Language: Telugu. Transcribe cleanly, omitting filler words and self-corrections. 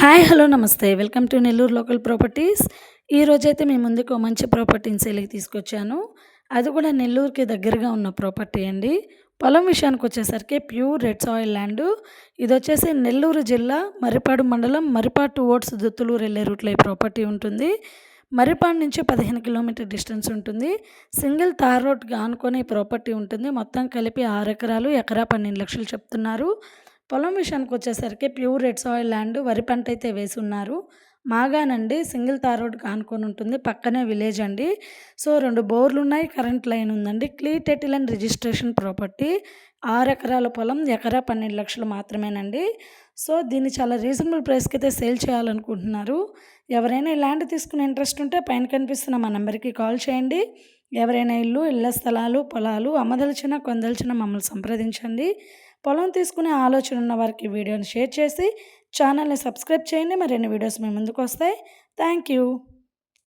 హాయ్! హలో! నమస్తే. Welcome to Nellore local properties. ఈరోజైతే మీ ముందుకు ఓ మంచి ప్రాపర్టీని సేల్‌కి తీసుకొచ్చాను. అది కూడా నెల్లూరుకి దగ్గరగా ఉన్న ప్రాపర్టీ అండి. పొలం విషయానికొచ్చేసరికి ప్యూర్ రెడ్ సాయిల్ ల్యాండు. ఇదొచ్చేసి నెల్లూరు జిల్లా మర్రిపాడు మండలం మర్రిపాడు టువర్డ్స్ దుత్తులూరు ఎళ్ళే రూట్‌లో ఈ ప్రాపర్టీ ఉంటుంది. మర్రిపాడు నుంచి 15 కిలోమీటర్ డిస్టెన్స్ ఉంటుంది. సింగిల్ తార్ రోడ్‌కి ఆనుకొని ఈ ప్రాపర్టీ ఉంటుంది. మొత్తం కలిపి 6 ఎకరాలు, ఎకరా 12 లక్షలు చెప్తున్నారు. పొలం విషయానికొచ్చేసరికి ప్యూర్ రెడ్ సాయిల్ ల్యాండ్ వరి పంటైతే వేసున్నారు. మాగానండి సింగిల్ తార్ రోడ్‌కి ఆనుకొని ఉంటుంది. పక్కనే విలేజ్ అండి. సో, 2 బోర్లున్నాయి. కరెంట్ లైన్ ఉందండి. Clear title and registration property. 6 ఎకరాల పొలం, ఎకరా 12 లక్షలు మాత్రమేనండి. సో, దీన్ని చాలా రీజనబుల్ ప్రైస్‌కైతే సేల్ చేయాలనుకుంటున్నారు. ఎవరైనా ఈ ల్యాండ్ తీసుకునే ఇంట్రెస్ట్ ఉంటే పైన కనిపిస్తున్న మా నంబర్‌కి కాల్ చేయండి. ఎవరైనా ఇళ్ల స్థలాలు, పొలాలు అమ్మదలిచినా, కొనదలిచినా మమ్మల్ని సంప్రదించండి. పొలం తీసుకునే ఆలోచన ఉన్న వారికి వీడియోని షేర్ చేసి ఛానల్‌ని సబ్స్క్రైబ్ చేయండి. మరిన్ని వీడియోస్ మీ ముందుకొస్తాయి. Thank you.